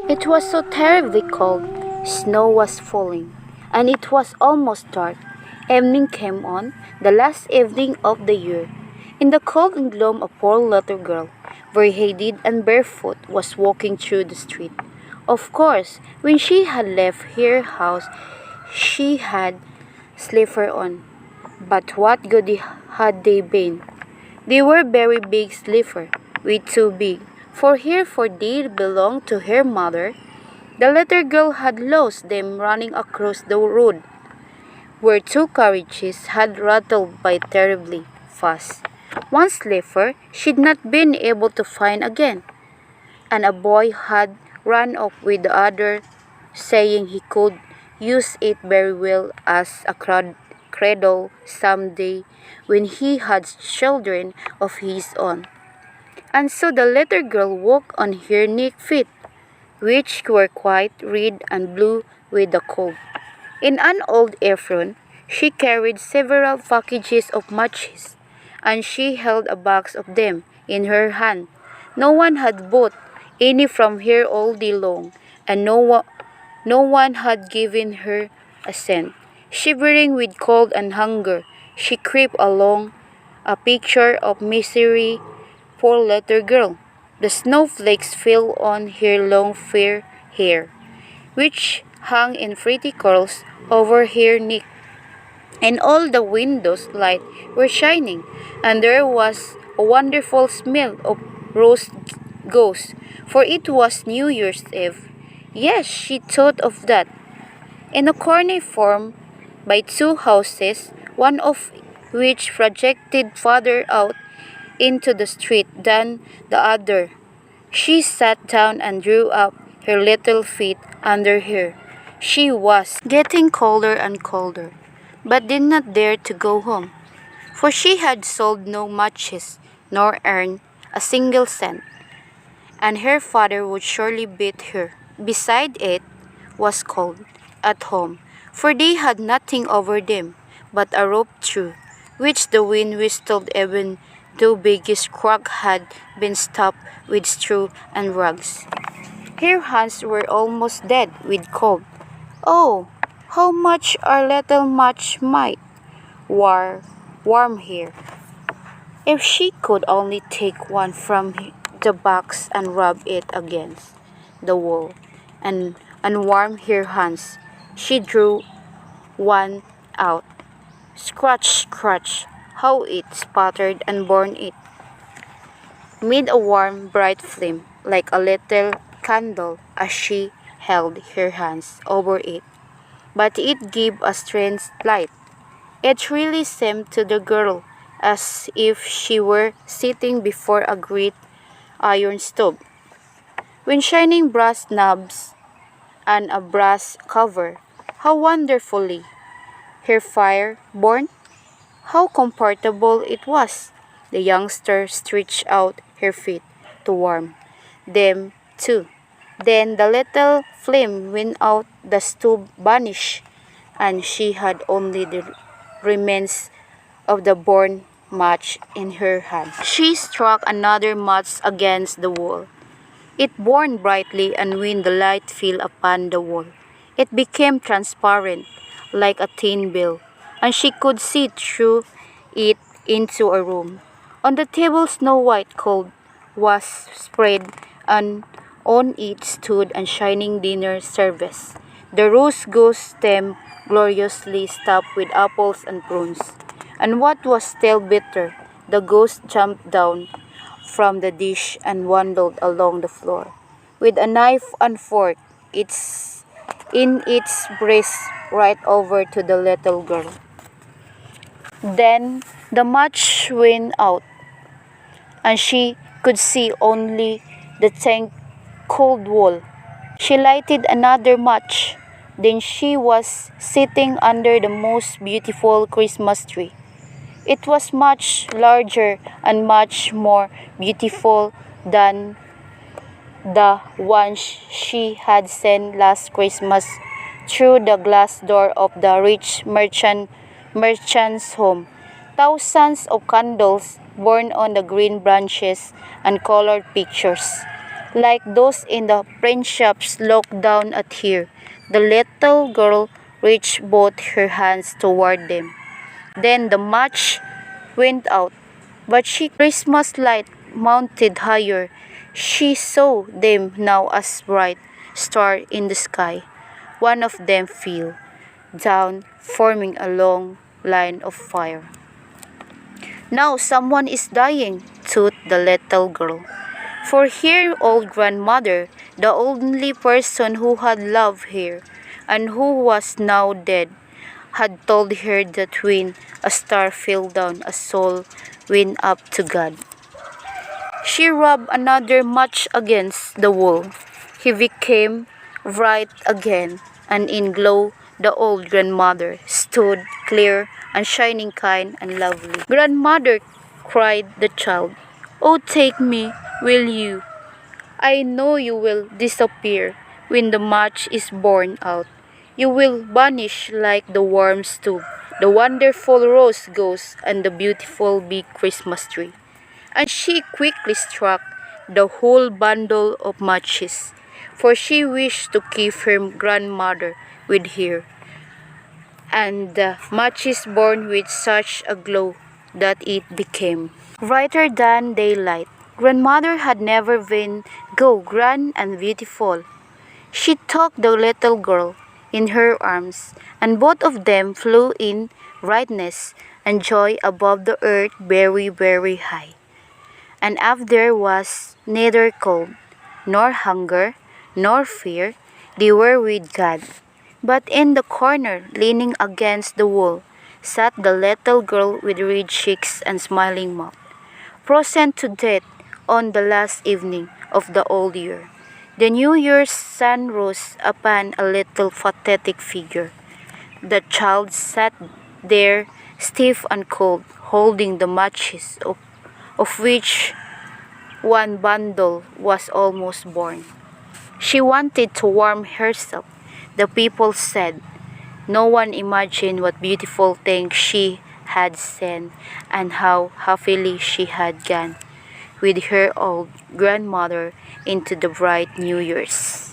It was so terribly cold. Snow was falling, and it was almost dark. Evening came on, the last evening of the year. In the cold and gloom, a poor little girl, bareheaded and barefoot, was walking through the street. Of course, when she had left her house, she had slippers on. But what good had they been? They were very big slippers, way too big for her, for they belonged to her mother. The little girl had lost them running across the road, where two carriages had rattled by terribly fast. One slipper she'd not been able to find again, and a boy had run off with the other, saying he could use it very well as a cradle some day when he had children of his own. And so the little girl walked on her naked feet, which were quite red and blue with the cold. In an old apron, she carried several packages of matches, and she held a box of them in her hand. No one had bought any from her all day long, and no one had given her a cent. Shivering with cold and hunger, she crept along, a picture of misery. Poor little girl. The snowflakes fell on her long fair hair, which hung in pretty curls over her neck, and all the windows' lights were shining, and there was a wonderful smell of roast goose, for it was New Year's Eve. Yes, she thought of that. In a corner formed by two houses, one of which projected farther out into the street than the other, she sat down and drew up her little feet under her. She was getting colder and colder, but did not dare to go home, for she had sold no matches nor earned a single cent, and her father would surely beat her. Beside, it was cold at home, for they had nothing over them but a rope through which the wind whistled, even though Biggie's crag had been stuffed with straw and rags. Her hands were almost dead with cold. Oh, how much our little match might warm here! If she could only take one from the box and rub it against the wall and warm her hands. She drew one out. Scratch, scratch, how it sputtered and burned it, made a warm, bright flame like a little candle as she held her hands over it. But it gave a strange light. It really seemed to the girl as if she were sitting before a great iron stove, with shining brass knobs and a brass cover. How wonderfully her fire burned! How comfortable it was! The youngster stretched out her feet to warm them too. Then the little flame went out, the stove vanished, and she had only the remains of the burned match in her hand. She struck another match against the wall. It burned brightly, and when the light fell upon the wall, it became transparent like a tin bill, and she could see through it into a room. On the table, snow white cold was spread, and on it stood a shining dinner service. The roast goose stem gloriously stuffed with apples and prunes. And what was still better, the goose jumped down from the dish and waddled along the floor, with a knife and fork in its breast right over to the little girl. Then the match went out, and she could see only the thin cold wall. She lighted another match. Then she was sitting under the most beautiful Christmas tree. It was much larger and much more beautiful than the one she had seen last Christmas through the glass door of the rich merchant's home. Thousands of candles burned on the green branches and colored pictures. like those in the print shops looked down at her. The little girl reached both her hands toward them. Then the match went out, but she Christmas light mounted higher. She saw them now as bright star in the sky. One of them fell down, forming a long line of fire. Now someone is dying, thought the little girl. For her old grandmother, the only person who had loved her, and who was now dead, had told her that when a star fell down, a soul went up to God. She rubbed another match against the wall. He became bright again, and in glow the old grandmother stood clear and shining, kind and lovely. "Grandmother," cried the child, "oh, take me, will you? I know you will disappear when the match is borne out. You will vanish like the warm stove, the wonderful rose goes, and the beautiful big Christmas tree." And she quickly struck the whole bundle of matches, for she wished to keep her grandmother with her, and the matches burned with such a glow that it became brighter than daylight. Grandmother had never been so grand and beautiful. She took the little girl in her arms, and both of them flew in brightness and joy above the earth very, very high. And up there was neither cold, nor hunger, nor fear. They were with God. But in the corner, leaning against the wall, sat the little girl with red cheeks and smiling mouth, frozen to death on the last evening of the old year. The New Year's sun rose upon a little pathetic figure. The child sat there stiff and cold, holding the matches of which one bundle was almost born. She wanted to warm herself, the people said. No one imagined what beautiful things she had seen, and how happily she had gone with her old grandmother into the bright New Year's.